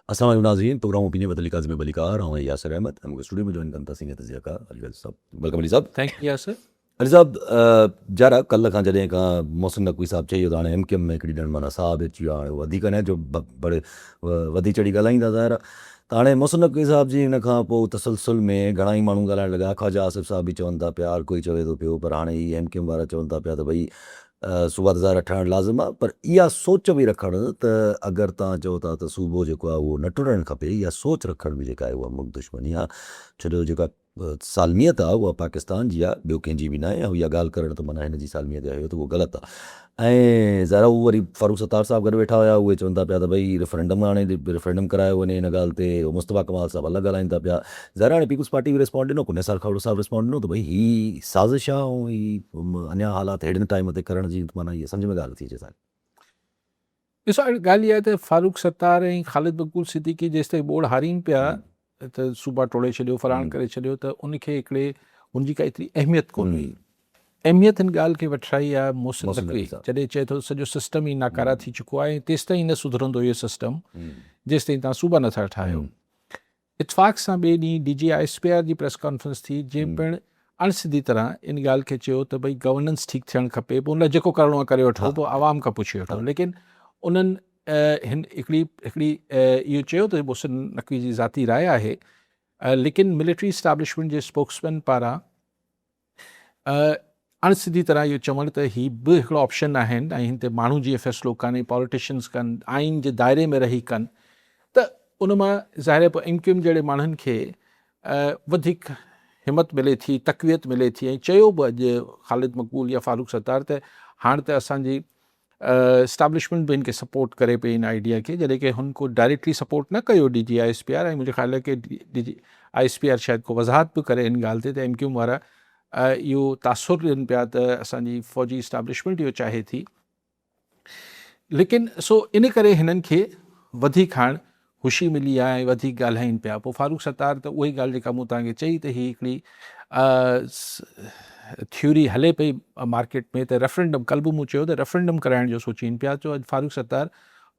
अस्सलाम वालेकुम नाज़रीन, प्रोग्राम ओपिनियन बदली काज़िम बलिकार और यासिर अहमद हमको स्टूडियो में ज्वाइन करता सीनियर तज़ियाकार Ali sahab. Welcome Ali sahab. Thank you sir. Ali sahab, जरा कल्ह खां जॾहिं खां मोहसिन नक़वी साहब चई त हाणे MQM में हिकिड़ी ॼण माना साहब अची वियो, हाणे वधीक न जो बड़े वधी चढ़ी ॻाल्हाईंदा ज़ाहिर। त हाणे मोहसिन नक़वी साहब जी हिन खां पोइ तसलसुल में घणा ई माण्हू ॻाल्हाइण लॻा। ख़्वाजा आसिफ़ साहब बि चवनि था पिया, हर कोई चवे थो पियो, पर हाणे ही MQM वारा चवनि था पिया त भई सूबा ज़ाहिर ठहणु लाज़िम आहे, पर इहा सोच बि रखणु त अगरि तव्हां चओ था त सूबो जेको आहे उहो न टुटणु खपे, इहा सोच रखण बि जेका आहे उहा मुल्क दुश्मनी आहे। छो जो जेका सालमियत आहे उहा पाकिस्तान जी आहे, ॿियो कंहिंजी बि न आहे। ऐं इहा ॻाल्हि करणु त माना हिन जी सालमियत आहे त उहो ग़लति आहे। ऐं ज़रा उहो वरी फारूक सत्तार साहब गॾु वेठा हुया, उहे चवनि था पिया त भई रेफरेंडम हाणे रेफरेंडम करायो वञे हिन ॻाल्हि ते। मुस्तफ़ा कमाल साहब अलॻि ॻाल्हाइनि था पिया। ज़रा हाणे पीपुल्स पार्टी बि रिस्पॉन्ड ॾिनो, निसार खाड़ो साहब रिस्पॉन्ड ॾिनो त भई ही साज़िश आहे ऐं ही अञा हालात हेॾे टाइम ते करण जी माना इहा सम्झ में ॻाल्हि थी अचे। ॾिसो, ॻाल्हि इहा आहे त फारूक सत्तार ऐं ख़ालिद मक़बूल सिद्दीकी जेसि ताईं बोर्ड हारीनि पिया त सूबा टोड़े छॾियो, फलाण करे छॾियो, त उनखे हिकिड़े हुनजी का एतिरी अहमियत कोन हुई। अहमियत हिन ॻाल्हि खे वठाई आहे मोहसिन नक़वी जॾहिं चए थो सॼो सिस्टम ई नाकारा थी चुको आहे, तेसि ताईं न सुधरंदो इहो सिस्टम जेसि ताईं तव्हां सूबा नथा ठाहियो। इतफ़ाक़ सां ॿिए ॾींहुं DG ISPR जी प्रेस कॉन्फ्रेंस थी, जंहिं पिणु अणसिधी तरह इन ॻाल्हि खे चयो त भई गवर्नेंस ठीकु थियणु खपे, पोइ उन लाइ जेको करिणो आहे करे वठो, पोइ आवाम खां पुछी वठो। लेकिन उन्हनि हिकिड़ी इहो चयो त मोहसिन नक़वी जी ज़ाती राय आहे, लेकिन मिलिट्री इस्टेब्लिशमेंट जे स्पोक्समैन पारां अणसिधी तरह इहो चवणु त ही बि हिकिड़ो ऑप्शन आहिनि ऐं हिन ते माण्हू जीअं फ़ैसिलो कनि, पॉलिटिशियन्स कनि, आइन जे दायरे में रही कनि, त उन मां ज़ाहिर पोइ MQM जहिड़े माण्हुनि खे वधीक हिमत मिले थी, तक़वियत मिले थी। ऐं चयो बि अॼु ख़ालिद मक़बूल या फारूक सत्तार त हाणे त असांजी इस्टेब्लिशमेंट बि हिन खे सपोर्ट करे पई इन आइडिया खे, जॾहिं की हुन को डायरेक्टली सपोर्ट न कयो DG ISPR। ऐं मुंहिंजे ख़्याल आहे की DG ISPR शायदि को वज़ाहत बि करे इन ॻाल्हि ते त MQM वारा इहो तासुर ॾियनि पिया त असांजी फ़ौजी इस्टेब्लिशमेंट इहो चाहे थी। लेकिन सो इन करे हिननि खे वधीक हाणे ख़ुशी मिली आहे ऐं वधीक ॻाल्हाइनि पिया। पोइ फारूक सत्तार त उहा ई ॻाल्हि जेका मूं तव्हांखे चई त हीअ हिकिड़ी थ्योरी हले पई मार्केट में, त रेफरेंडम, कल्ह बि मूं चयो त रेफरेंडम कराइण जो सोचीनि पिया। जो अॼु फारूक सत्तार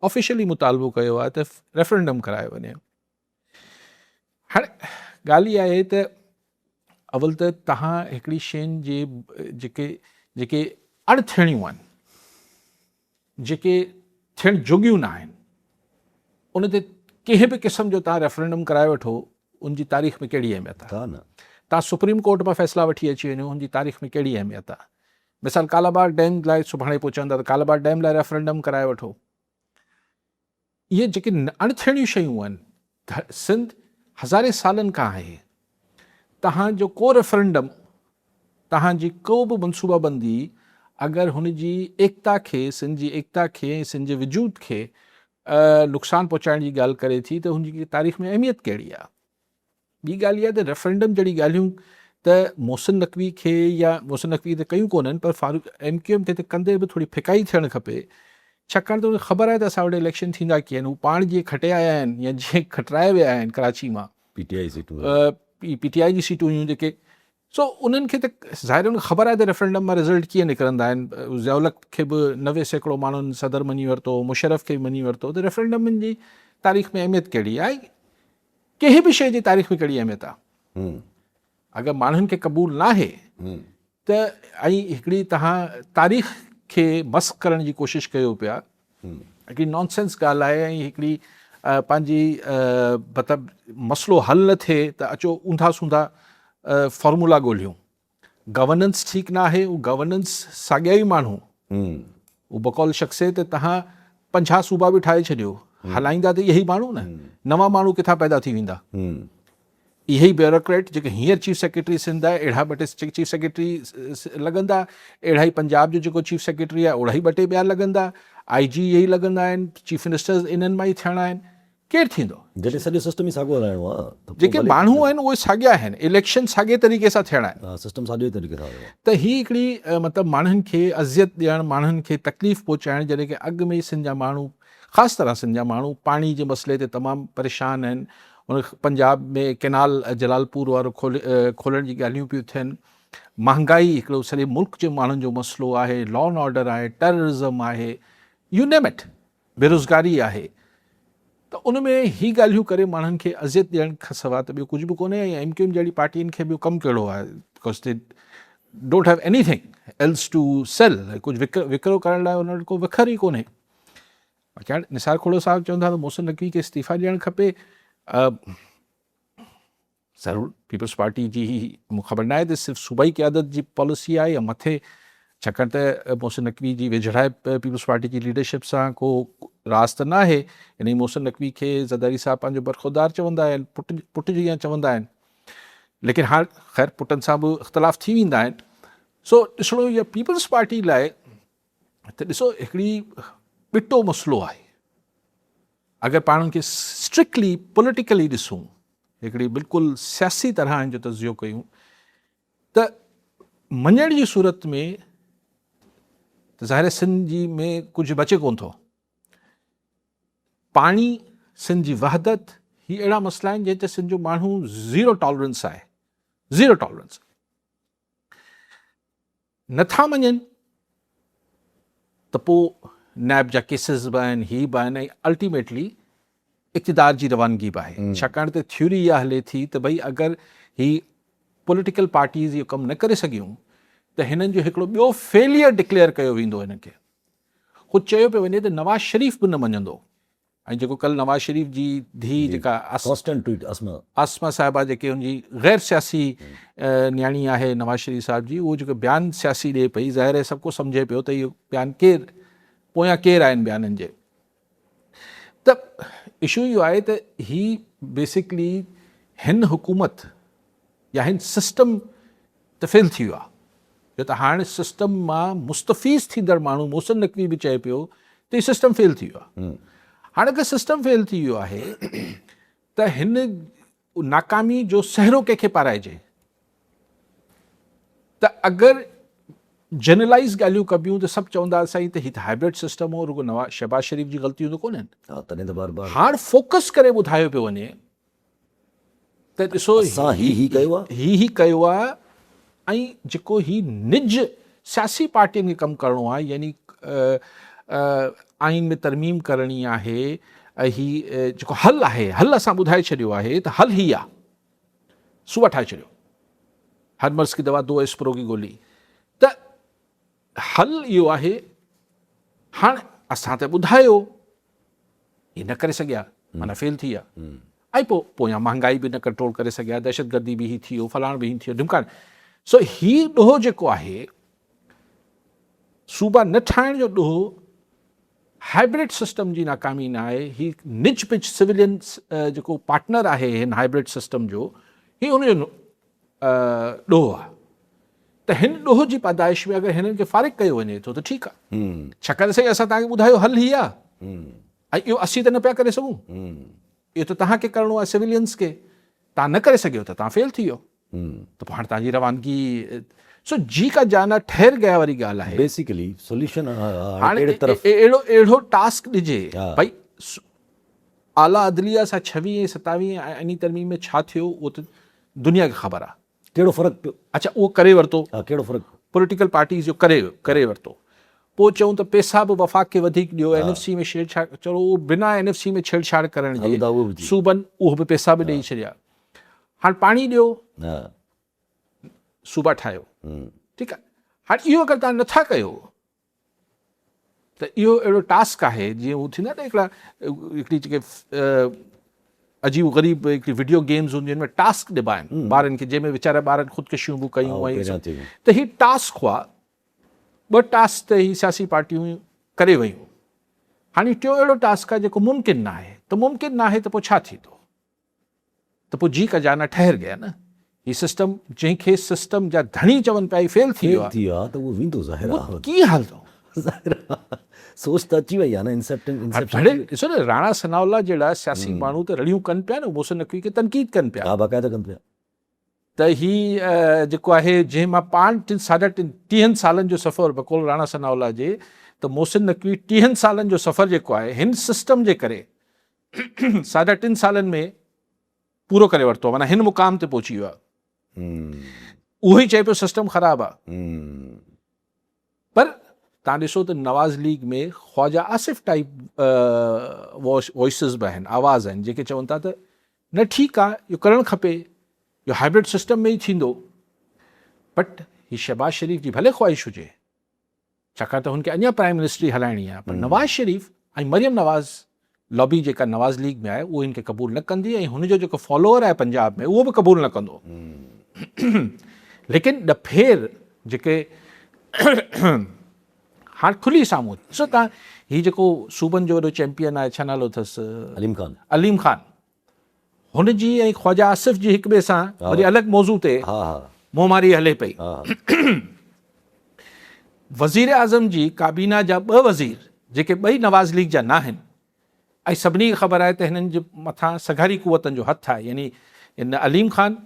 ऑफिशियली मुतालबो कयो आहे त रेफरेंडम करायो वञे। हाणे ॻाल्हि इहा आहे त अवल त तव्हां हिकिड़ी शयुनि जे जेके अणथियणियूं आहिनि, जेके थियणु जोॻियूं न आहिनि, उन ते कंहिं बि क़िस्म जो तव्हां रेफरेंडम कराए वठो, उनजी तारीख़ में कहिड़ी अहमियत आहे। तव्हां सुप्रीम कोर्ट मां फ़ैसिला वठी अची वञो, हुनजी तारीख़ में कहिड़ी अहमियत आहे। मिसाल कालाबाग डैम लाइ सुभाणे पोइ चवंदा त कालाबाग डैम लाइ रेफरेंडम कराए वठो। इहे जेके अणथियणियूं शयूं आहिनि, सिंध हज़ारे सालनि खां आहे। तव्हांजो को रेफरेंडम, तव्हांजी को बि मनसूबाबंदी अगरि हुनजी एकता खे, सिंध जी एकता खे ऐं सिंध जे वजूद खे नुक़सानु पहुचाइण जी ॻाल्हि करे थी, त हुनजी तारीख़ में अहमियत कहिड़ी आहे। ॿी ॻाल्हि इहा त रेफरेंडम जहिड़ी ॻाल्हियूं त मोहसिन नक़वी खे, या मोहसिन नक़वी त कयूं कोन्हनि, पर फारूक MQM खे त कंदे बि थोरी फिकाई थियणु खपे। छाकाणि त उनखे ख़बर आहे त असां वटि इलेक्शन थींदा कीअं आहिनि। हू पाण जीअं खटे आया आहिनि या जीअं खटराए विया आहिनि कराची मां, PTI जी सीटूं हुयूं जेके, सो उन्हनि खे त ज़ाहिर उनखे ख़बर आहे त रेफरेंडम मां रिज़ल्ट कीअं निकिरंदा आहिनि। ज़ियाउलक खे बि 90% माण्हुनि सदर मञी वरितो, मुशरफ खे बि मञी वरितो, त रेफरेंडम जी तारीख़ में अहमियत कहिड़ी आहे। कंहिं बि शइ जी तारीख़ में कहिड़ी अहमियत आहे। अगरि माण्हुनि खे क़बूल न आहे त ऐं हिकिड़ी तव्हां तारीख़ खे मस्क करण जी कोशिशि कयो पिया, हिकिड़ी नॉनसेंस ॻाल्हि आहे। ऐं हिकिड़ी पंहिंजी मतिलबु मसइलो हल न थिए त अचो ऊंधा सूंधा फॉर्मूला ॻोल्हियूं। गवर्नेंस ठीकु न आहे, उहो गवर्नेंस साॻिया ई माण्हू, उहो बकौल शख़्सियत तव्हां 50 सूबा बि ठाहे छॾियो, हलाईंदा त इहे ई माण्हू न, नवां माण्हू किथां पैदा थी वेंदा। इहे ई ब्यूरोक्रेट जेके हींअर चीफ सेक्रेटरी सिंध आहे, अहिड़ा 2 चीफ सेक्रेटरी लॻंदा। अहिड़ा ई पंजाब जो जेको चीफ सेक्रेटरी आहे, ओड़ा ई 2 ॿिया लॻंदा। IG इहे ई लॻंदा आहिनि, चीफ मिनिस्टर्स इन्हनि मां ई थियणा आहिनि। केरु थींदो जॾहिं सॼो सिस्टम ई साॻियो हलाइणो आहे। जेके माण्हू आहिनि उहे साॻिया आहिनि, इलेक्शन साॻिए तरीक़े सां थियणा आहिनि, सिस्टम साॻिए तरीक़े सां। त हीअ हिकिड़ी मतिलबु माण्हुनि खे अज़ियत ॾियणु, माण्हुनि खे तकलीफ़ पहुचाइणु, जॾहिं की अॻु में सिंध जा माण्हू, ख़ासि तरह सिंध जा माण्हू पाणी जे मसइले ते तमामु परेशान आहिनि। उन पंजाब में केनाल जलालपुर वारो खोलण जी ॻाल्हियूं पियूं थियनि। महांगाई हिकिड़ो सॼे मुल्क जे माण्हुनि जो मसइलो आहे, लॉ एंड ऑर्डर आहे, टेररिज़म आहे, यू नेम इट, बेरोज़गारी आहे। त उन में ही ॻाल्हियूं करे माण्हुनि खे अज़ियत ॾियण खां सवाइ त ॿियो कुझु बि कोन्हे। ऐं MQM जहिड़ी पार्टियुनि खे ॿियो कमु कहिड़ो आहे, because they don't have anything else to sell. कुझु विकिरो करण लाइ उन्हनि को विखर ई कोन्हे। बाक़ी हाणे निसार खोड़ो साहिबु चवंदा त मोहसिन नक़वी खे इस्तीफ़ा ॾियणु खपे। ज़रूरु पीपल्स पार्टी जी मूंखे ख़बर न आहे त सिर्फ़ु सूबाई क़यादत जी पॉलिसी आहे या मथे, छाकाणि त मोहसिन नक़वी जी वेझड़ाई पीपल्स पार्टी जी लीडरशिप सां को राज़ त न आहे। इन मोहसिन नक़वी खे ज़रदारी साहब पंहिंजो बरख़ुरदार चवंदा आहिनि, पुट जीअं चवंदा आहिनि। लेकिन हाणे ख़ैर पुटनि सां बि इख़्तिलाफ़ थी वेंदा आहिनि। सो ॾिसणो इहा पीपल्स पार्टी लाइ त ॾिसो हिकिड़ी ॿिटो मसइलो आहे। अगरि पाण खे स्ट्रिक्टली पॉलिटिकली ॾिसूं, हिकिड़ी बिल्कुलु सियासी तरह जो तज़ियो कयूं त मञण जी सूरत में त ज़ाहिर सिंध जी में कुझु बचे कोन थो। पाणी, सिंध जी वहदत, ही अहिड़ा मसइला आहिनि जंहिं ते सिंध जो माण्हू ज़ीरो टॉलरेंस आहे, ज़ीरो टॉलरेंस। नथा मञनि त पोइ नैब जा केसिस बि आहिनि, ही बि आहिनि, ऐं अल्टीमेटली इक़्तिदार जी रवानगी बि आहे। छाकाणि त थ्योरी इहा हले थी त भई अगरि ही पॉलिटिकल पार्टीज़ इहो कमु न करे सघियूं त हिननि जो हिकिड़ो ॿियो फेलियर डिक्लेयर कयो वेंदो हिनखे। ख़ुदि चयो पियो वञे त नवाज़ शरीफ़ बि न मञंदो। ऐं जेको कल्ह नवाज़ शरीफ़ जी धीउ जेका आसमा साहिबा, जेके हुनजी ग़ैर सियासी न्याणी आहे नवाज़ शरीफ़ साहिब जी, उहो जेको बयानु सियासी ॾिए पई, ज़ाहिर आहे सभु को सम्झे पियो त इहो बयानु केरु, पोयां केरु आहिनि बयाननि जे। त इशू इहो आहे त ही बेसिकली हिन हुकूमत या हिन सिस्टम त फेल थी वियो आहे। छो त हाणे सिस्टम मां मुस्तफ़ीज़ थींदड़ माण्हू मोहसिन नक़वी बि चए पियो त हीउ सिस्टम फेल थी वियो आहे। हाणे अगरि सिस्टम फेल थी वियो आहे त हिन नाकामी जो सहरो कंहिंखे पाराइजे। त अगरि जनरलाइज़ ॻाल्हियूं कबियूं त सभु चवंदा साईं त हीउ त हाइब्रिड सिस्टम हो, रुगो शहबाज शरीफ़ जी ग़लतियूं त कोन्हनि। तॾहिं त बार बार हाणे फोकस करे ॿुधायो पियो वञे त ॾिसो ही कयो आहे। ऐं जेको ही निज सियासी पार्टियुनि खे कमु करिणो आहे, यानी आइन में तरमीम करणी आहे, ऐं ही जेको हल आहे, हल असां ॿुधाए छॾियो आहे त हल ही आहे, सूबा ठाहे छॾियो, हर मर्ज़ की दवा दो एस्प्रो की गोली। त हल इहो आहे। हाणे असां त ॿुधायो, ही न करे सघिया, माना फेल थी विया। ऐं पोयां महांगाई बि न कंट्रोल करे सघिया, दहशतगर्दी बि ही थी वियो, फलाण बि ही थी वियो, ढिमकाण। सो ही ॾोहो जेको आहे, सूबा न ठाहिण जो ॾोहो, हाइब्रिड सिस्टम जी नाकामी न आहे। ही निज पिच सिविलियन जेको पार्टनर आहे हिन हाइब्रिड सिस्टम जो, ही हुनजो ॾोहो आहे। त हिन ॾोह जी पैदाइश में अगरि हिननि खे फ़ारिग़ कयो वञे थो त ठीकु आहे। छाकाणि त साईं असां तव्हांखे ॿुधायो हल ही आहे, ऐं इहो असीं त न पिया करे सघूं। इहो त तव्हांखे करिणो आहे सिविलियंस खे, तव्हां न करे सघियो त तव्हां फेल थी वियो। त पोइ हाणे तव्हांजी रवानगी, सो जी का जाना ठहर गया वारी ॻाल्हि आहे। बेसिकली सोल्यूशन हाणे अहिड़ो टास्क ॾिजे भई आला अदलिया सां 26 27 आइनी तरमीम में छा थियो उहो त दुनिया खे ख़बर आहे। कहिड़ो फ़र्क़ु पियो? अच्छा, उहो करे वरितो, कहिड़ो फ़र्क़ु? पॉलिटिकल पार्टीज़ जो करे वरितो। पोइ चऊं त पैसा बि वफ़ाक़ खे वधीक ॾियो, NFC में छेड़छाड़, चलो उहो बिना NFC में छेड़छाड़ करण जे सूबनि उहो बि पैसा बि ॾेई छॾिया। हाणे पाणी ॾियो, सूबा ठाहियो, ठीकु आहे। हाणे इहो अगरि तव्हां नथा कयो त इहो अहिड़ो टास्क आहे जीअं हू थींदा न हिकिड़ी जेके अजीब ग़रीब हिकिड़ी वीडियो गेम्स हूंदियूं आहिनि, में टास्क ॾिबा आहिनि ॿारनि खे, जंहिंमें वीचारा ॿारनि ख़ुदकुशियूं बि कयूं। त हीउ टास्क हुआ, 2 टास्क त ही सियासी पार्टियूं करे वयूं। हाणे टियों अहिड़ो टास्क आहे जेको मुमकिन न आहे। त मुमकिन न आहे त पोइ छा थींदो? त पोइ जी का जाना ठहर गया न। ही सिस्टम जंहिंखे सिस्टम जा धणी चवनि पिया फेल थी वियो आहे, त उहो वेंदो ज़ाहिर आहे। कीअं हलंदो? सोच त अची वई आहे न। ॾिसो न, राणा सनाउल्ला जहिड़ा सियासी माण्हू त रड़ियूं कनि पिया न, मोहसिन नक़वी खे तनक़ीद कनि पिया। बाक़ाइदा कनि पिया त ही जेको आहे, जंहिं मां पाण 30 सालनि जो सफ़र बकौल राणा सनाउल्ला जे, त मोहसिन नक़वी 30 सालनि जो सफ़र जेको आहे हिन सिस्टम जे करे 3.5 सालनि में पूरो करे वरितो, माना हिन मुक़ाम ते पहुची वियो आहे। उहो ई चए पियो सिस्टम ख़राबु आहे। पर तव्हां ॾिसो त नवाज़ लीग में ख्वाजा आसिफ़ टाइप वॉइसिस बि आहिनि, आवाज़ आहिनि जेके चवनि था त न ठीकु आहे, इहो करणु खपे, इहो हाइब्रिड सिस्टम में ई थींदो। बट हीअ शहबाज शरीफ़ जी भले ख़्वाहिश हुजे, छाकाणि त हुनखे अञा प्राइम मिनिस्ट्री हलाइणी आहे, पर नवाज़ शरीफ़ ऐं मरियम नवाज़ लॉबी जेका नवाज़ लीग में आहे उहो हिनखे क़बूल न कंदी, ऐं हुनजो जेको फॉलोअर आहे पंजाब में उहो बि क़बूल न कंदो। लेकिन ॾफेर जेके हाणे खुली साम्हूं ॾिसो तव्हां, हीउ जेको सूबनि जो वॾो चैंपियन आहे, छा नालो अथसि, अलीम ख़ान, हुनजी ऐं ख्वाजा आसिफ़ जी हिक ॿिए सां वरी अलॻि मौज़ू ते मुंहमारी हले पई। वज़ीर आज़म जी काबीना जा 2 वज़ीर जेके ॿई नवाज़ लीग जा न आहिनि, ऐं सभिनी खे ख़बर आहे त हिननि जे मथां सघारी कुवतनि जो हथु आहे, यानी इन अलीम ख़ान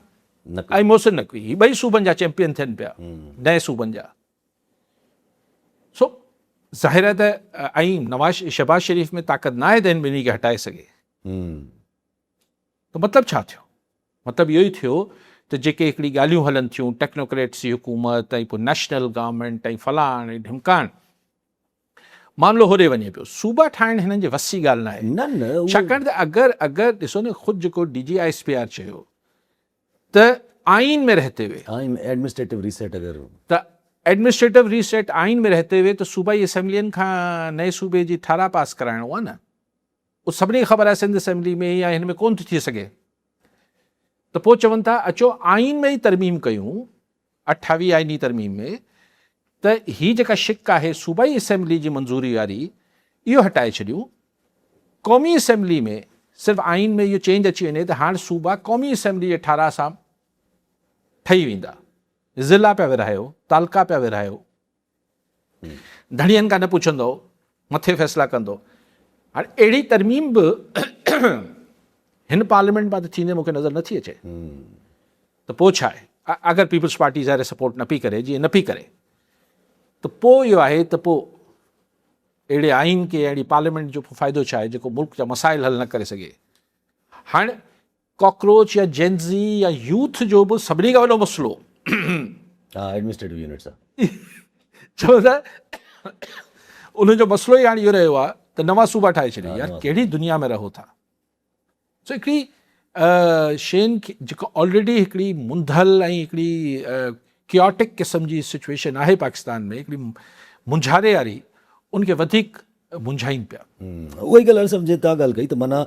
ऐं मोहसिन नक़वी, ही ॿई सूबनि जा चैंपियन थियनि पिया, नए सूबनि जा। सो ज़ाहिर आहे त ऐं शहबाज शरीफ़ में ताक़त न आहे त हिन ॿिन्ही खे हटाए सघे। त मतिलबु छा थियो? मतिलबु इहो ई थियो त जेके हिकिड़ी ॻाल्हियूं हलनि थियूं, टेक्नोक्रेट्स जी हुकूमत ऐं पोइ नेशनल गवर्नमेंट ऐं फलाण ऐं ढिमकाण, मामिलो होॾे वञे पियो। सूबा ठाहिणु हिननि जे वसी ॻाल्हि न आहे, छाकाणि त अगरि ॾिसो न, ख़ुदि जेको DGISPR चयो त आइन में रहते हुए, एडमिनिस्ट्रेटिव रीसेट आइन में रहते हुए त सूबाई असेंबलियुनि खां नए सूबे जी ठारा पास कराइणो आहे न। उहो सभिनी खे ख़बर आहे सिंध असेंबली में या हिन में कोन थी सघे, त पोइ चवनि था अचो आइन में ई तरमीम कयूं, 28 आइनी तरमीम में, त हीअ जेका शिक आहे सूबाई असेंबली जी मंज़ूरी वारी, इहो हटाए छॾियूं। क़ौमी असेंबली में सिर्फ़ु आइन में इहो चेंज अची वञे त हाणे सूबा क़ौमी असेंबली जे ठारा सां ठही वेंदा, ज़िला पिया विरहायो, तालका पिया विरहायो, धड़ियनि खां न पुछंदो, मथे फ़ैसिला कंदो। हाणे अहिड़ी तरमीम बि हिन पार्लियामेंट मां त थींदे मूंखे नज़र नथी अचे। त पोइ छा आहे, अगरि पीपल्स पार्टी ज़ाहिर सपोर्ट न पई करे, जीअं न पई करे, त पोइ इहो आहे त पोइ अहिड़े आइन खे, अहिड़ी पार्लियामेंट जो फ़ाइदो छा आहे जेको मुल्क जा मसाइल हल न करे सघे। हाणे कॉकरोच या जेंज़ी या यूथ जो बि सभिनी खां वॾो मसइलो एडमिनिस्ट्रेटिव यूनिट्स आहे, छो त उनजो मसइलो ई हाणे इहो रहियो आहे त नवां सूबा ठाहे छॾियो। यार कहिड़ी दुनिया में रहो था? सो हिकिड़ी शयुनि खे जेको ऑलरेडी हिकिड़ी मुंधल ऐं हिकिड़ी क्योटिक क़िस्म जी सिचुएशन आहे पाकिस्तान में, हिकिड़ी मुंझारे वारी, उनखे वधीक मुंझाइनि पिया। उहा ई ॻाल्हि सम्झे तव्हां ॻाल्हि कई त माना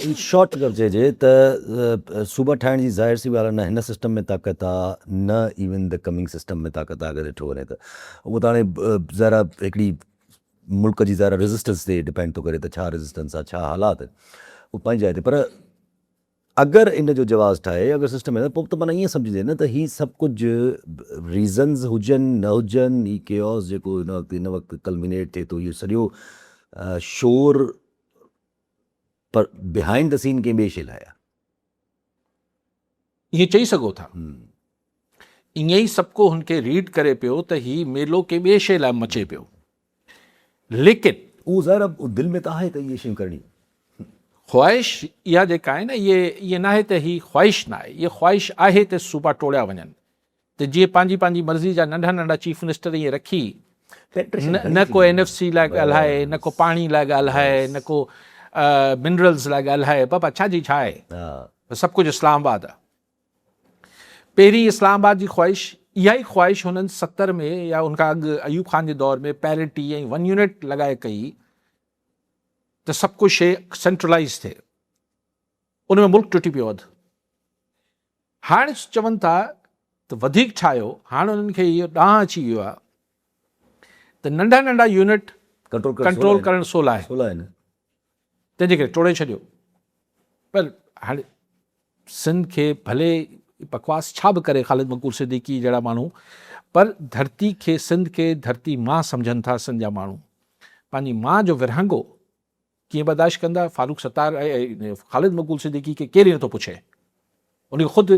इन शॉर्ट अगरि चइजे त सूबा ठाहिण जी ज़ाहिर सी ॻाल्हि आहे, न हिन सिस्टम में ताक़त आहे, न इवन द कमिंग सिस्टम में ताक़त आहे। अगरि ॾिठो वञे त उहो त हाणे ज़रा हिकिड़ी मुल्क जी ज़रा रेज़िस्टेंस ते डिपेंड थो करे त छा रेज़िस्टेंस आहे, छा हालात, उहो पंहिंजी जाइ ते। पर अगरि इन जो जवाज़ ठाहे, अगरि सिस्टम में, पोइ त माना ईअं सम्झिजे न त हीअ सभु कुझु रीज़न्स हुजनि न हुजनि, हीअ केओस जेको हिन वक़्तु कल्मिनेट थिए थो, इहो सॼो शोर पर बिहाइंड द सीन कंहिं ॿिए शइ लाइ आहे, ईअं चई सघो था। ईअं ई सभु को हुनखे रीड करे पियो त हीउ मेलो कंहिं ॿिए शइ लाइ मचे पियो, लेकिन उहो ज़ाहिर दिलि में त आहे त इहे शयूं करणी। ख़्वाहिश इहा जेका आहे न, इहे न आहे त हीअ ख़्वाहिश न आहे, इहा ख़्वाहिश आहे त सूबा टोड़िया वञनि, त जीअं पंहिंजी मर्ज़ी जा नंढा नंढा चीफ मिनिस्टर ईअं रखी, न को NFC लाइ ॻाल्हाए, न को पाणी लाइ ॻाल्हाए, न को मिनरल्स लाइ ॻाल्हाए, बाबा छा जी छा आहे, सभु कुझु इस्लामाबाद आहे। पहिरीं इस्लामाबाद जी ख़्वाहिश, इहा ई ख़्वाहिश हुननि 70 में या उनखां अॻु अयूब ख़ान जे दौर में पैरिटी ऐं 1 यूनिट लॻाए कई त सभु कुझु शइ सेंट्रलाइज़ थिए, उन में मुल्क टुटी पियो अधु। हाणे चवनि था त वधीक ठाहियो, हाणे उन्हनि खे इहो ॾांहुं अची वियो आहे त नंढा नंढा यूनिट कंट्रोल करणु सवला आहे, तंहिंजे करे टोड़े छॾियो। पर हाणे सिंध खे भले बकवास छा बि करे ख़ालिद मक़बूल सिद्दीकी जहिड़ा माण्हू, पर धरती खे, सिंध खे धरती मां सम्झनि था सिंध जा माण्हू। पंहिंजी मां जो विरहांगो कीअं बर्दाश्त कंदा? फारूक सत्तार ऐं ख़ालिद मक़बूल सिद्दीकी खे केरु नथो पुछे। उनखे ख़ुदि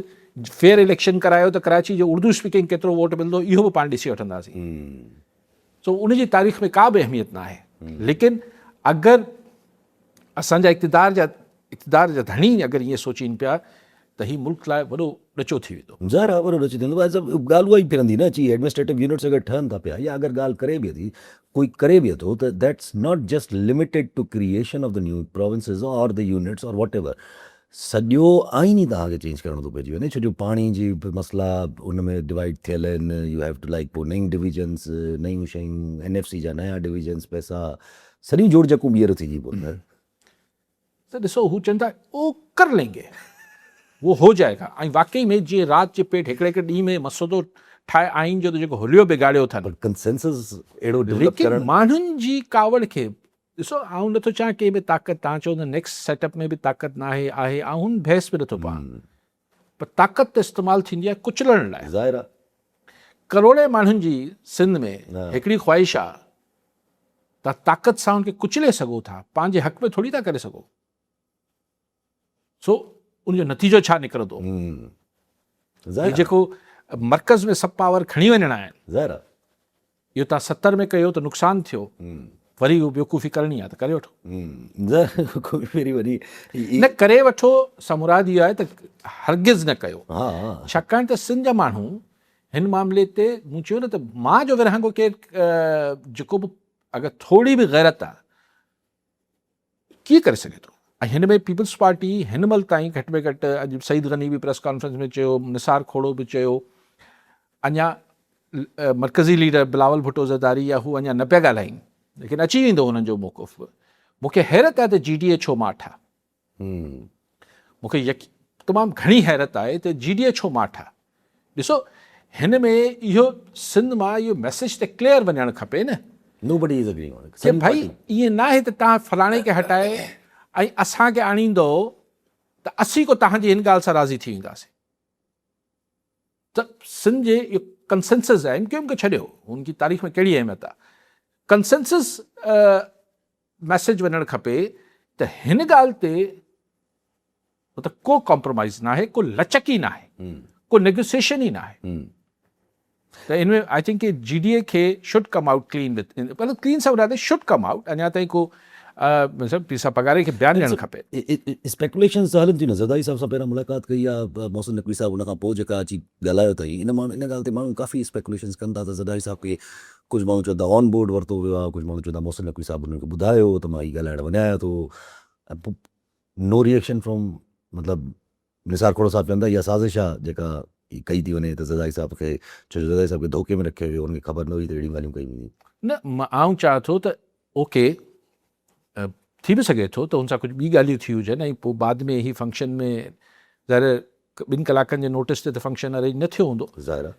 फेयर इलेक्शन करायो त कराची जो उर्दू स्पीकिंग केतिरो वोट मिलंदो इहो बि पाण ॾिसी वठंदासीं। सो उनजी तारीख़ में का बि अहमियत न आहे। लेकिन अगरि असांजा इक़्तिदार जा धणी अगरि ईअं सोचीनि पिया त ही मुल्क लाइ वॾो ॾचो थी वेंदो। ज़ाहिर आहे वॾो ॾची थींदो, ॻाल्हि उहा ई फिरंदी न, अची एडमिनिस्ट्रेटिव यूनिट्स अगरि ठहनि था पिया या अगरि ॻाल्हि करे बि थी, कोई करे बि थो, त that's not just limited to creation of the new provinces और द यूनिट्स और वॉट एवर, सॼो आइन ई तव्हांखे चेंज करणो थो पइजी वञे, छो जो पाणी जी मसइला उन में डिवाइड थियल आहिनि, यू हैव टू लाइक पोइ नयूं डिविजन्स, नयूं शयूं, NFC जा नया डिविजन्स, पैसा, सॼियूं जोड़जकूं ॿीहर थी पोइ त ॾिसो हू चवनि था उहो कर लेंगे, वो हो जाएगा। ऐं वाकई में जीअं राति जे पेट हिकिड़े हिकिड़े ॾींहं में मसौदो ठाहे आइन जो त जेको हुलियो बिगाड़ियो अथनि, कंसेंसस अहिड़ो डेवलप लेकिन करणु। माण्हुनि जी कावड़ खे ॾिसो, आउं नथो चाहियां के बि ताक़त, तव्हां चओ त नेक्स्ट सेटअप में बि ताक़त न आहे, आउं हुन बहस बि नथो पां, पर ताक़त त इस्तेमालु थींदी आहे कुचलण लाइ। ज़ाहिर आहे करोड़े माण्हुनि जी सिंध में हिकिड़ी ख़्वाहिश आहे, तव्हां ताक़त सां हुनखे कुचले सघो था, पंहिंजे हक़ में थोरी था करे सघो। सो उनजो नतीजो छा निकिरंदो, ज़ाहिर जेको मर्कज़ में सभु पावर खणी वञणा आहिनि, ज़ाहिर आहे इहो तव्हां 70 में कयो त नुक़सानु थियो, वरी उहो बेवकूफ़ी करणी आहे त करे वठो, न करे वठो। समुराद इहो आहे त हरगिज़ न कयो, हा, छाकाणि त सिंध जा माण्हू हिन मामले ते, मूं चयो न त मां जो विरहांगो केरु जेको बि अगरि थोरी बि गैरत आहे कीअं करे सघे थो। ऐं हिन में पीपल्स पार्टी हिन महिल ताईं घटि में घटि, अॼु सईद गनी बि प्रेस कॉन्फ्रेंस में चयो, निसार खोड़ो बि चयो, अञा मरकज़ी लीडर बिलावल भुट्टो ज़रदारी या हू अञा न पिया ॻाल्हाइनि, लेकिन अची वेंदो हुननि जो मौक़ुफ़। मूंखे हैरत आहे त GDA छो माठ आहे, मूंखे तमामु घणी हैरत आहे त GDA छो माठ आहे। ॾिसो हिन में इहो सिंध मां इहो मैसेज त क्लियर वञणु खपे न, Nobody is agreeing on it. कि भाई ईअं न आहे त तव्हां फलाणे खे हटाए ऐं असांखे आणींदो त असीं को तव्हांजी हिन ॻाल्हि सां राज़ी थी वेंदासीं। त सिंध जे इहो कंसेंसस आहे, MQM खे छॾियो, हुनजी तारीख़ में कहिड़ी अहमियत आहे, कंसेंसस मैसेज वञणु खपे त हिन ॻाल्हि ते मतिलबु को कॉम्प्रोमाइज़ न आहे, को लचक ई न आहे, को नेगोसिएशन ई न आहे। त इनमें आई थिंक GDA खे should come out clean with, मतिलबु क्लीन सां ॿुधाए शुड कम आउट, अञा ताईं को मतिलबु पीसा पगारे खे बयानु ॾियणु खपे। स्पेकुलेशन त हलनि थियूं न, ज़रदारी साहिब सां पहिरियों मुलाक़ात कई आहे मोहसिन नक़वी साहिब, हुन खां पोइ जेका अची ॻाल्हायो अथई, इन ॻाल्हि ते माण्हू काफ़ी स्पेकुलेशन्स कनि था त ज़रदारी साहिब खे कुझु माण्हू चवंदा ऑन बोर्ड वरितो वियो आहे, कुझु माण्हू चवंदा मोहसिन नक़वी साहिब हुननि खे ॿुधायो त मां हीअ ॻाल्हाइणु वञाया थो, नो रिएक्शन फ्रॉम, मतिलबु निसार खोड़ो साहिब चवंदा इहा साज़िश आहे जेका कई थी वञे, त ज़रदारी साहिब खे, छो जो ज़रदारी साहिब खे धोखे में रखियो वियो, हुनखे ख़बर न हुई त अहिड़ियूं ॻाल्हियूं कयूं हुई। न आउं चाहियां थो त ओके थी बि सघे थो त हुन सां कुझु ॿी ॻाल्हियूं थी हुजनि, ऐं पोइ बाद में ही फंक्शन में ज़ाहिर 2 कलाकनि जे नोटिस ते त फंक्शन अरेंज न थियो हूंदो, ज़ाहिर आहे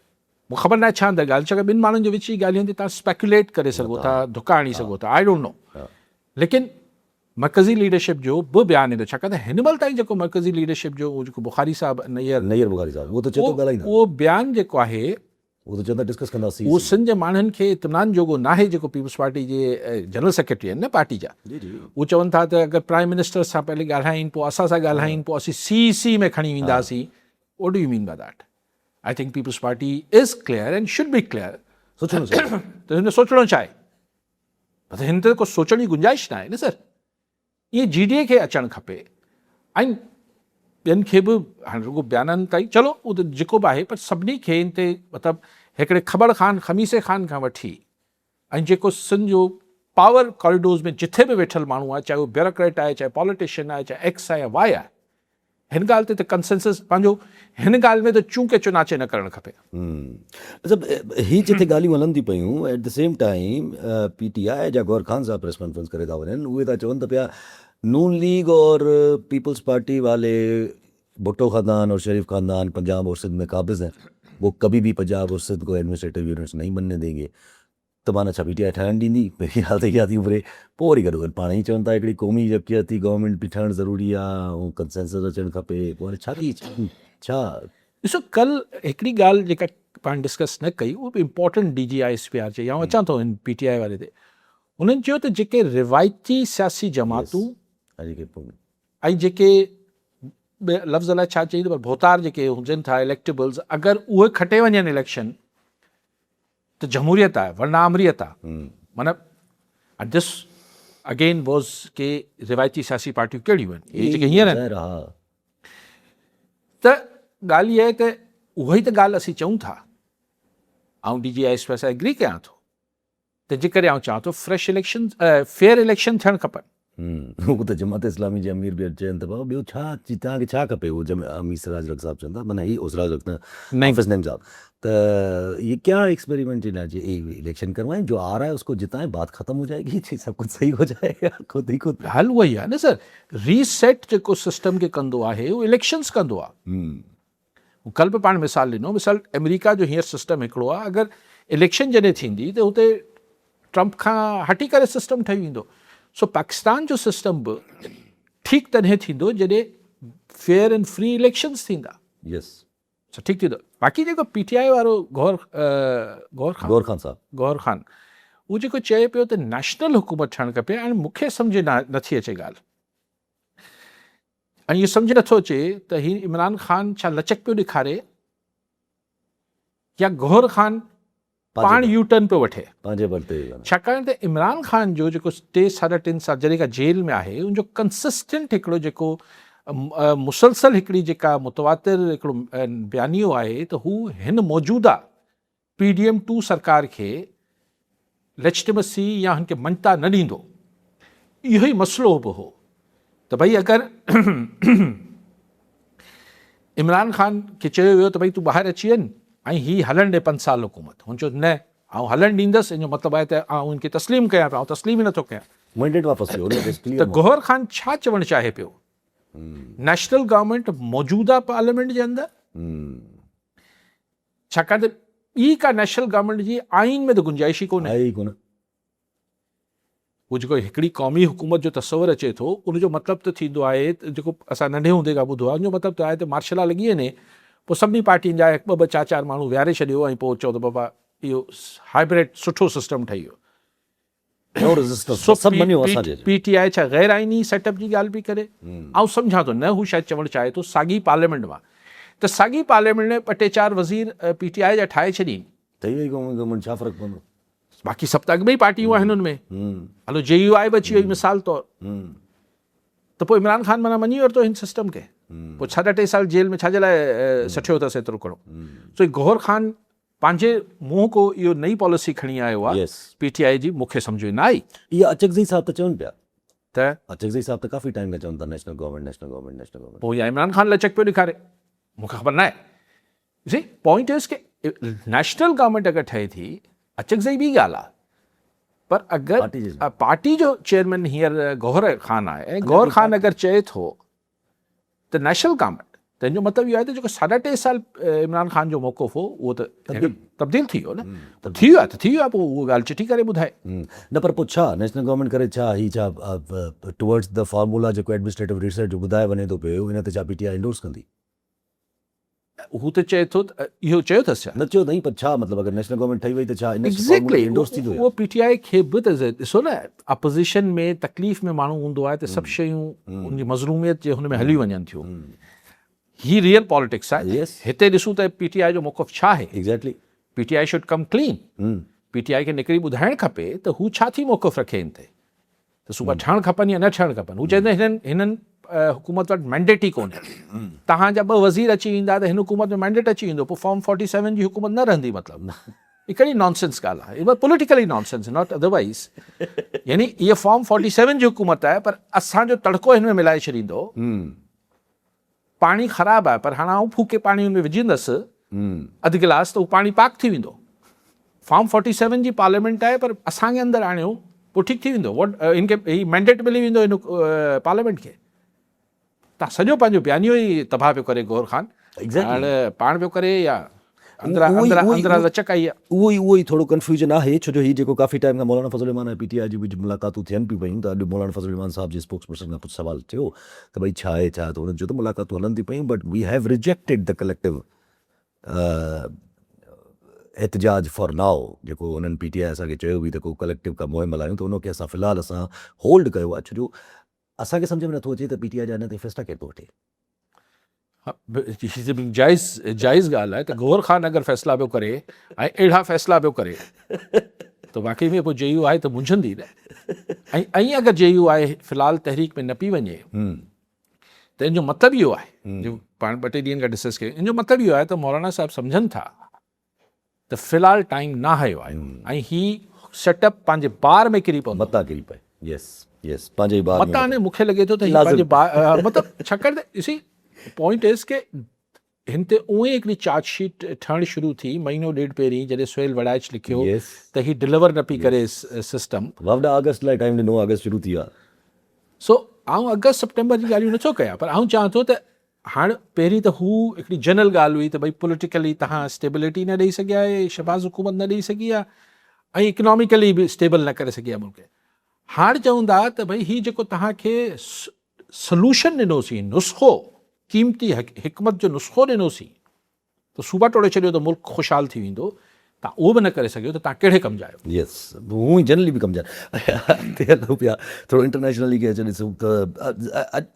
मूंखे ख़बर न आहे छा त ॻाल्हि, छाकाणि 2 माण्हुनि जे विच जी ॻाल्हियुनि ते तव्हां स्पेकुलेट करे सघो था, धुका हणी सघो था, आई डोंट नो, लेकिन मरकज़ी लीडरशिप जो बि बयानु ईंदो, छाकाणि त हिन महिल ताईं जेको मरकज़ी लीडरशिप जो जेको बुखारी साहिबु नैयर बुखारी साहिब, उहो त चए थो ॻाल्हाईंदा, उहो बयानु जेको आहे उहो त चवंदा डिस्कस कंदासीं, उहो सिंध जे माण्हुनि खे इत्मिनान जोॻो न आहे, जेको पीपल्स पार्टी जे जनरल सेक्रेटरी आहिनि न पार्टी जा, उहे चवनि था त अगरि प्राइम मिनिस्टर सां पहले ॻाल्हाइनि, पोइ असां सां ॻाल्हाइनि, पोइ असीं CEC में खणी वेंदासीं, what do you mean by that? I think People's Party is clear and should be clear. सोचणो त हिन सोचणो छा आहे, त हिन ते को सोचण जी गुंजाइश न आहे न सर, इएं GDA खे अचणु खपे, ऐं ॿियनि खे बि हाणे रुॻो बयाननि ताईं चलो उहो त जेको बि आहे, पर सभिनी खे हिन ते मतिलबु हिकिड़े ख़बर ख़ान खमीसे ख़ान खां वठी, ऐं जेको सिंध जो पावर कॉरिडोर्स में जिथे बि वेठल माण्हू आहे, चाहे उहो ब्यूरोक्रेट आहे, चाहे पॉलिटिशियन आहे, चाहे X आहे या Y आहे, हिन ॻाल्हि ते त कंसेंसस पंहिंजो हिन ॻाल्हि में त चूंके चुनाचे न करणु खपे। अच्छा, ही जिथे ॻाल्हियूं हलनि थियूं पियूं, at the same time PTI जा गौर खान साहब प्रेस कॉन्फ्रेंस करे था वञनि, उहे था चवनि त पिया नून लीग और पीपल्स पार्टी वाले भुट्टो ख़ानदान और शरीफ ख़ानदान पंजाब और सिंध में काबिज़ हैं, वो कभी भी पंजाब और सिंध को एडमिनिस्ट्रेटिव यूनिट्स नहीं बनने देंगे। त माना छा PTI ठहणु ॾींदी, पहिरीं हाल त इहा थी उभरे, पोइ वरी गॾो गॾु पाण ई चवनि था हिकिड़ी क़ौमी यकियती गवर्नमेंट बि ठहणु ज़रूरी आहे, ऐं कंसेंसस अचणु खपे, पोइ हाणे छा थी छा? ॾिसो कल हिकिड़ी ॻाल्हि जेका पाण डिस्कस न कई, उहो बि इम्पोर्टेंट DG ISPR चई, ऐं अचां थो हिन PTI वारे ते, हुननि चयो त जेके रिवायती सियासी जमातूं ऐं जेके लफ़्ज़ अलाए छा चई, पर भोतार जेके हुजनि था इलेक्टेबल्स, अगरि उहे खटे वञनि इलेक्शन त जमहूरियत आहे, वरना आमरियत आहे। माना दिस अगेन वॉज के रिवायती सियासी पार्टियूं कहिड़ियूं आहिनि, इहे जेके हींअर आहिनि, त ॻाल्हि इहा आहे त उहा ई त ॻाल्हि असीं चऊं था। ऐं DGIS सां एग्री कयां थो, तंहिंजे करे आउं चवां थो फ्रेश इलेक्शन, फेयर इलेक्शन थियणु खपनि। हू त जमात इस्लामी जे अमीर बि चवनि था भाऊ ॿियो छा तव्हांखे छा खपे, उहो अमीर सिराज रख साहब चवनि था, माना ही सिराज रख न हाफिज नईम साहब, त ये क्या एक्सपेरिमेंट इलेक्शन करवाएं, जो आ रहा है उसको जिताएं, बात खत्म हो जाएगी, सब कुछ सही हो जाएगा, खुद ही खुद। हल उहो ई आहे न सर, रीसेट जेको सिस्टम खे कंदो आहे उहो इलेक्शन्स कंदो आहे। कल्ह बि पाण मिसाल ॾिनो, मिसाल अमेरिका जो हींअर सिस्टम हिकिड़ो आहे, अगरि इलेक्शन जॾहिं थींदी त हुते ट्रंप खां हटी करे सिस्टम ठही वेंदो। सो पाकिस्तान जो सिस्टम बि ठीकु तॾहिं थींदो जॾहिं फेयर एंड फ्री इलेक्शन्स थींदा। यस, ठीकु थींदो। बाक़ी जेको PTI वारो गौर ख़ान उहो जेको चए पियो त नेशनल हुकूमत ठहणु खपे, हाणे मूंखे सम्झ नथी अचे ॻाल्हि, ऐं इहो सम्झ नथो अचे त ही इमरान ख़ान छा लचक पियो ॾेखारे या गौर ख़ान पाण U-टर्न पियो वठे पंहिंजे वरिते। छाकाणि त इमरान ख़ान जो जेको 3-3.5 साल जॾहिं खां जेल में आहे, उनजो कंसिस्टेंट हिकिड़ो जेको मुसलसल हिकिड़ी जेका मुतवातिर हिकिड़ो बयानियो आहे त हू हिन मौजूदा PDM-2 सरकार खे लेजिटिमेसी या हिनखे मञता न ॾींदो। इहो ई मसइलो बि हो त भई अगरि इमरान ख़ान खे चयो वियो त भई तूं ॿाहिरि अची वञ ऐं हीअ हलणु ॾे 5 साल हुकूमत, हुन चयो न आउं हलणु ॾींदुसि, इन जो मतिलबु आहे त आउं हिनखे तस्लीम कयां पियो, तस्लीम ई नथो कयां। मैंडेट वापसि कयो त गौहर ख़ान छा चवणु चाहे पियो, नेशनल गवर्नमेंट मौजूदा पार्लियामेंट जे अंदरि, छाकाणि त ॿी का नेशनल गवर्नमेंट जी आइन में त गुंजाइश ई कोन्हे। उहो जेको हिकिड़ी क़ौमी हुकूमत जो तस्वर अचे थो, उनजो मतिलबु त थींदो आहे जेको असां नंढे हूंदे खां ॿुधो आहे, उनजो मतिलबु त आहे त मार्शल लॉ लॻी वञे, पोइ सभिनी पार्टियुनि जा 2-2 4-4 माण्हू विहारे छॾियो ऐं पोइ चओ त बाबा इहो हाइब्रिड सुठो सिस्टम ठही वियो। PTI छा गैर आइनी सेटअप जी ॻाल्हि पई करे? ऐं सम्झां थो न हू शायदि चवणु चाहे थो साॻी पार्लियामेंट मां, त साॻी पार्लियामेंट में 2-4 वज़ीर PTI जा ठाहे छॾी, छा फ़र्क़ु पवंदो? बाक़ी सभु त अॻु में ई पार्टियूं आहिनि हुन में। हलो JUI बि अची वई मिसाल तौरु, त पोइ इमरान ख़ान माना मञी वरितो हिन सिस्टम खे, पोइ 2.5 साल जेल में छाजे लाइ सठियो अथसि एतिरो करो। सो गौहर ख़ान पंहिंजे मुंहुं को इहो नई पॉलिसी खणी आयो आहे PTI जी, मूंखे सम्झ में न आई। इहा अचकज़ई साहब त चवनि पिया, त अचकज़ई साहब त काफ़ी टाइम खां चवनि था नेशनल गवर्नमेंट। पोइ या इमरान ख़ान लचक पियो ॾेखारे, मूंखे ख़बर न आहे। पॉइंट इज़ के नेशनल गवर्नमेंट अगरि ठहे थी, अचकज़ई ॿी ॻाल्हि आहे, पर अगरि पार्टी जो चेयरमैन हींअर गौहर ख़ान आहे, ऐं गौहर ख़ान अगरि चए थो त नेशनल गवर्नमेंट, त हिन जो मतिलबु इहो आहे त जेको 2.5 साल इमरान ख़ान जो मौक़ुफ़ हो उहो त तब्दील थी वियो न, त थी वियो आहे त थी वियो आहे, पोइ उहो ॻाल्हि चिठी करे ॿुधाए न। पर पोइ छा नेशनल गवर्नमेंट करे छा ही छा टुवर्ड्स द फॉर्मूला जेको एडमिनिस्ट्रेटिव रिसर्च जो ॿुधाए वञे थो पियो, इन ते छा PTI इंडोर्स कंदी? हू त चए थो, इहो चयो अथसि छा? न चयो अथई, पर छा मतिलबु अगरि नेशनल गवर्नमेंट ठही वई त छा इंडोर्स थींदो? उहो PTI खे बि त ॾिसो न, अपोज़िशन में तकलीफ़ में माण्हू हूंदो आहे त सभु शयूं उनजी मज़लूमियत जे हुन में हली वञनि थियूं। ही रियल पॉलिटिक्स आहे। हिते ॾिसूं त PTI जो मौक़िफ़ छा आहे। Exactly, PTI should come clean. PTI खे निकिरी ॿुधाइणु खपे त हू छा थी मौक़िफ़ रखे हिन ते, त सूबा ठहणु खपनि या न ठहणु खपनि। हू चवंदा हिननि हुकूमत वटि मैंडेट ई कोन्हे, तव्हांजा 2 वज़ीर अची वेंदा त हिन हुकूमत में मैंडेट अची वेंदो, पोइ फॉर्म 47 जी हुकूमत न रहंदी। मतिलबु हिकिड़ी नॉनसेंस ॻाल्हि आहे, इहा पॉलिटिकली नॉनसेंस, नॉट अदरवाइज़। यानी इहा फॉर्म 47 जी हुकूमत आहे, पर असांजो तड़को हिन में मिलाए छॾींदो। पाणी ख़राबु आहे, पर हाणे आउं फूके पाणी हुन में विझंदसि 1/2 गिलास, त उहो पाणी पाक थी वेंदो। फॉर्म 47 जी पार्लियामेंट आहे, पर असांखे अंदरि आणियो, पोइ ठीकु थी वेंदो। हिनखे ही मैंडेट मिली वेंदो हिन पार्लियामेंट खे। तव्हां सॼो पंहिंजो बयानियो ई तबाह पियो करे गौहर ख़ान, हाणे पाण पियो करे या अंदरां लचक आई आहे। उहो ई थोरो कंफ्यूजन आहे, छो जो हीउ जेको काफ़ी टाइम खां मौलाना फज़ल रहमान ऐं PTI जी बि मुलाक़ातूं थियनि पियूं पयूं, त अॼु मौलाना फज़ल रहमान साहब जे स्पोक्स पर्सन खां कुझु सवाल थियो त भई छा आहे छा, त हुननि चयो त मुलाक़ातूं हलनि थी पयूं, but we have rejected the collective एहतजाज फॉर नाउ। जेको हुननि PTI असांखे चयो हुई त को कलेक्टिव का मुहिम हलायूं, त उनखे असां फ़िलहालु असां होल्ड कयो आहे, छो जो असांखे सम्झ में नथो अचे त PTI जा हिन ते फ़ैसिला केरु थो वठे। जाइज़ ॻाल्हि आहे त गौहर ख़ान अगरि फ़ैसिला पियो करे ऐं अहिड़ा फ़ैसिला पियो करे, त वाक़ई में पोइ JUI त मुंझंदी न। ऐं अगरि JUI फ़िलहालु तहरीक में न पई वञे, त इन जो मतिलबु इहो आहे जो पाण 2 टे ॾींहंनि खां डिस्कस कयो, इन जो मतिलबु इहो आहे त मौलाना साहिब सम्झनि था त फ़िलहालु टाइम न आयो आहे ऐं ही सेटअप पंहिंजे ॿार में किरी पवंदो। मता किरी पए, यस यस, पंहिंजे ॿार में मता ने मूंखे लॻे थो त ही पंहिंजे ॿार मतिलबु छाकाणि त ॾिसी पॉइंट इज़ के हिन ते उहे हिकिड़ी चार्ज शीट ठहणु शुरू थी महीनो ॾेढ पहिरीं जॾहिं सुहेल वड़ाइच लिखियो Yes. त ही डिलीवर न पई करे सिस्टम। वफ़दा अगस्त लाइ टाइम ॾिनो, अगस्त शुरू थी आहे। सो आउं अगस्त सितंबर जी ॻाल्हियूं नथो कयां, पर आउं चाहियां थो त हाणे पहिरीं त हू हिकिड़ी जनरल ॻाल्हि हुई त भई पॉलिटिकली तव्हां स्टेबिलिटी न ॾेई सघिया आहे, शहबाज़ हुकूमत न ॾेई सघी आहे ऐं इकनॉमिकली बि स्टेबल न करे सघी आहे मुल्क। हाणे चवनि था त भई हीउ जेको तव्हांखे सलूशन ॾिनोसीं, नुस्ख़ो, क़ीमती हिकमत जो नुस्ख़ो ॾिनोसीं त सूबा टोड़े छॾियो त मुल्क ख़ुशहाल थी वेंदो, तव्हां उहो बि न करे सघियो त तव्हां कहिड़े कमु जा आहियो? यस, हूअं ई जनरली बि कमु जा ते हलो पिया थोरो इंटरनेशनली खे अचो ॾिसूं त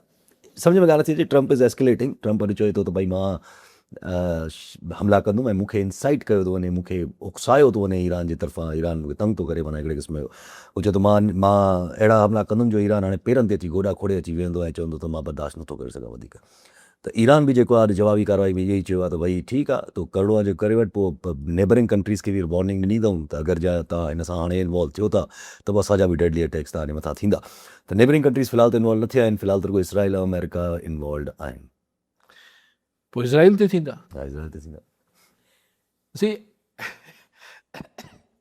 सम्झ में ॻाल्हि थी अचे ट्रम्प इज़ एस्केलेटिंग। ट्रम्प अॼु चए थो त भई मां हमला कंदुमि ऐं मूंखे इंसाइट कयो थो वञे, मूंखे उकसायो थो वञे ईरान जे तरफ़ां, ईरान तंग थो करे माना हिकिड़े क़िस्म जो। हू चए थो मां अहिड़ा हमला कंदुमि जो ईरान हाणे पेरनि ते अची गोॾा खोड़े अची वेंदो ऐं चवंदो त मां बर्दाश्त नथो करे सघां वधीक। त ईरान बि जेको आहे जवाबी कार्रवाई में इहो ई चयो आहे त भई ठीकु आहे तो करिणो आहे जो करे वठि, पोइ नेबरिंग कंट्रीज़ खे बि वार्निंग ॾिनी अथऊं त अगरि जा तव्हां हिन सां हाणे इन्वॉल्व थियो था त पोइ असांजा बि डेडली अटैक्स तव्हांजे मथां थींदा। त नेबरिंग कंट्रीज़ फ़िलहालु त इन्वॉल्व न थिया आहिनि, फ़िलहालु त रुॻो इसराइल ऐं अमेरिका इन्वॉल्व आहिनि। पोइ इज़राइल ते थींदा। हा, इसराइल ते थींदा। सी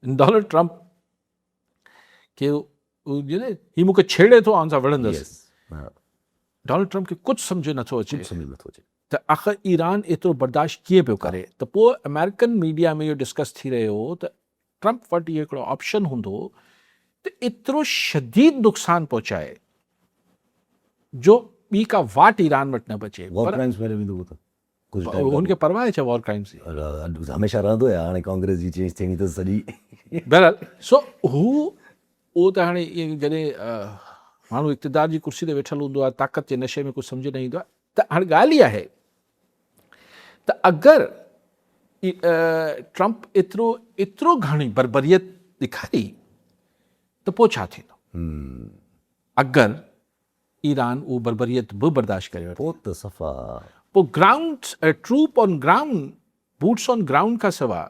डोनाल्ड ट्रम्प खे ही मूंखे छेड़े थो आउं सां विढ़ंदुसि। यस, हा, डोनाल्ड ट्रम्प खे कुझु सम्झ नथो अचे सम्झ में नथो अचे। त आख़िर ईरान एतिरो बर्दाश्त कीअं पियो करे। त पोइ अमेरिकन मीडिया में इहो डिस्कस थी रहियो हो त ट्रम्प वटि इहो हिकिड़ो ऑप्शन हूंदो त एतिरो शदीद नुक़सानु पहुचाए जो ॿी का वाट ईरान वटि न बचे। वॉर पर क्राइम्स में वेंदो त कुझु टाइम हुनखे परवाह आहे छा वॉर क्राइम्स जी? हमेशह रहंदो आहे। हाणे कांग्रेस जी चेंज थियणी त सॼी बहरहाल सो उहो त हाणे इहे जॾहिं माण्हू इक़्तिदार जी कुर्सी ते वेठल हूंदो आहे, ताक़त जे नशे में कुझु सम्झ न ईंदो आहे। त हाणे ॻाल्हि इहा आहे त अगरि ट्रम्प एतिरो घणी बरबरियत ॾेखारी त पोइ छा थींदो? अगरि ईरान उहो बरबरियत बि बर्दाश्त करे वठे पोइ त सफ़ा पोइ ground troop on ground, boots on ground खां सवाइ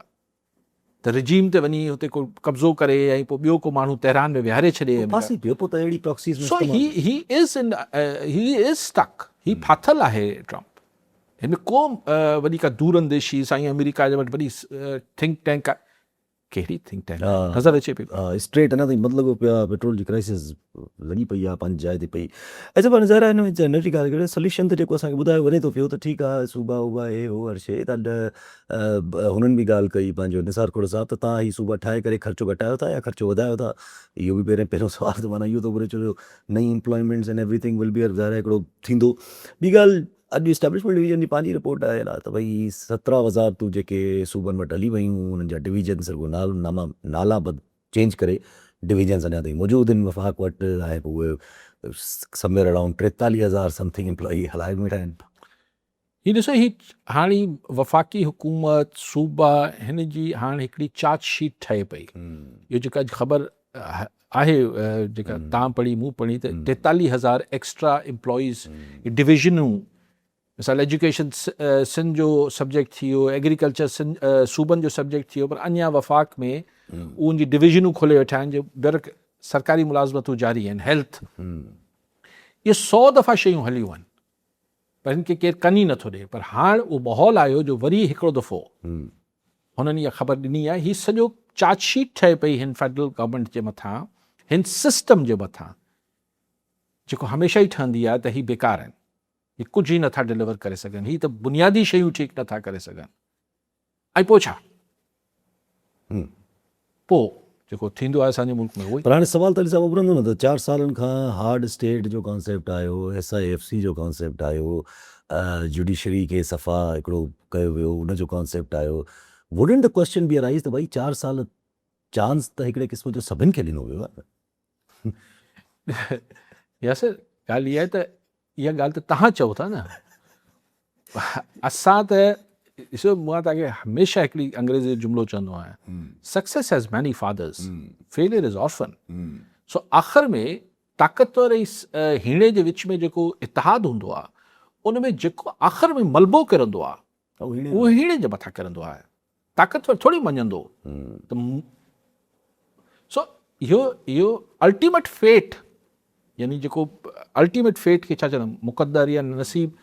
त रिजीम ते वञी हुते को कब्ज़ो करे ऐं पोइ ॿियो को माण्हू तेहरान में विहारे छॾे। फासी पियो पोइ त अहिड़ी प्रॉक्सीज़ में सो ही इज़ स्टक, ही फाथल आहे ट्रम्प। हिन में को वॾी का दूर अंदेशी साईं अमेरिका जे वटि वॾी थिंक टैंक आहे। कहिड़ी थिंक टैंक नज़र अचे पई? स्ट्रेट अञा ताईं मतिलबु पिया पेट्रोल जी क्राइसिस लॻी पई आहे पंहिंजी जाइ ते पई। अच्छा पर नज़र हिन में नटी ॻाल्हि कहिड़े सोल्यूशन त जेको असांखे ॿुधायो वञे थो पियो त ठीकु आहे, सूबा वूबा हे हो हर शइ त हुननि बि ॻाल्हि कई पंहिंजो निसार खोड़ साहब त तव्हां ही सूबा ठाहे करे ख़र्चो घटायो था या ख़र्चो वधायो था। इहो बि पहिरियों सुवाल त माना इहो थो घुरे छो नई employments and everything will be ज़ाहिर हिकिड़ो थींदो। ॿी ॻाल्हि अॼु इस्टेब्लिशमेंट डिवीजन जी पंहिंजी रिपोर्ट आयल आहे त भई 17,000 तूं जेके सूबनि वटि हली वयूं उन्हनि जा डिवीजन्स नाला चेंज करे डिवीजन्स अञा ताईं मौजूदु आहिनि वफ़ाक़ वटि ऐं पोइ उहे समवेयर अराउंड 43,000 समथिंग एम्प्लॉई हलाए वेठा आहिनि। ही ॾिसो, ही हाणे वफ़ाक़ी हुकूमत सूबा हिन जी हाणे हिकिड़ी चार्ज शीट ठहे पई। इहो जेका ख़बर आहे जेका तव्हां पढ़ी मूं पढ़ी त 43,000 एक्स्ट्रा एम्प्लॉइज़ डिविजनूं, मिसाल एजुकेशन सिंध जो सब्जेक्ट थी वियो, एग्रीकल्चर सूबनि जो सब्जेक्ट थी वियो, पर अञा वफ़ाक़ में उन जी डिविजनूं खोले वेठा आहिनि जो ॿीहर सरकारी मुलाज़मतूं जारी आहिनि। हेल्थ, इहे 100 दफ़ा शयूं हलियूं आहिनि पर हिन खे केरु कनि ई नथो ॾिए। पर हाणे उहो माहौल आयो जो वरी हिकिड़ो दफ़ो हुननि इहा ख़बर ॾिनी आहे। हीअ सॼो चार्ज शीट ठहे पई हिन फेडरल गवर्नमेंट जे मथां, हिन सिस्टम जे मथां, जेको हमेशह ई ठहंदी आहे त हीअ बेकार आहिनि, हीअ कुझु ई नथा डिलीवर करे सघनि, हीअ त बुनियादी शयूं ठीकु नथा करे सघनि। ऐं पोइ छा? पोइ जेको थींदो आहे असांजे मुल्क में उहो। पर हाणे सवाल त साहिबु उभरंदो न त 4 सालनि खां हार्ड स्टेट जो कॉन्सेप्ट आयो, SIFC जो कॉन्सेप्ट आयो, जुडिशरी खे सफ़ा हिकिड़ो कयो वियो, उनजो कॉन्सेप्ट आयो। Wouldn't the question be arise त भई 4 साल चांस त हिकिड़े क़िस्म जो सभिनि खे ॾिनो वियो आहे। यासिर ॻाल्हि इहा आहे त इहा ॻाल्हि त तव्हां चओ था न, असां त ॾिसो मां तव्हांखे हमेशह हिकिड़ी अंग्रेज़ी जो जुमिलो चवंदो आहियां, success has many fathers, failure is orphan. So आख़िर में ताक़तवर ऐं हीणे जे विच में जेको इतिहादु हूंदो आहे उन में जेको आख़िर में मलबो किरंदो आहे उहो हीणे जे मथां किरंदो आहे, ताक़तवर थोरी मञंदो त सो इहो अल्टीमेट फेट, यानी जेको अल्टीमेट फेट खे छा चवंदा मुक़दर या नसीब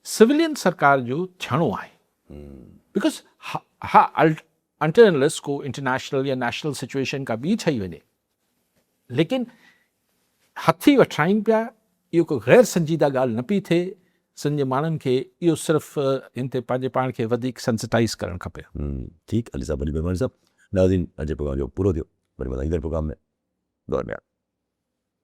सिविलियन सरकार जो थियणो आहे। बिकॉज हा अंटिल अनलेस को इंटरनेशनल या नेशनल सिचुएशन का ॿी ठही वञे, लेकिन हथी वठाइनि पिया, इहो को गैर संजीदा ॻाल्हि न पई थिए। सिंध जे माण्हुनि खे इहो सिर्फ़ु हिन ते पंहिंजे पाण खे वधीक सेंसिटाइज़ करणु खपे। ठीकु अली साहब, वॾी महिरबानी साहब। नाज़रीन, अॼु प्रोग्राम जो पूरो थियो, वरी ईंदड़ प्रोग्राम में दौर में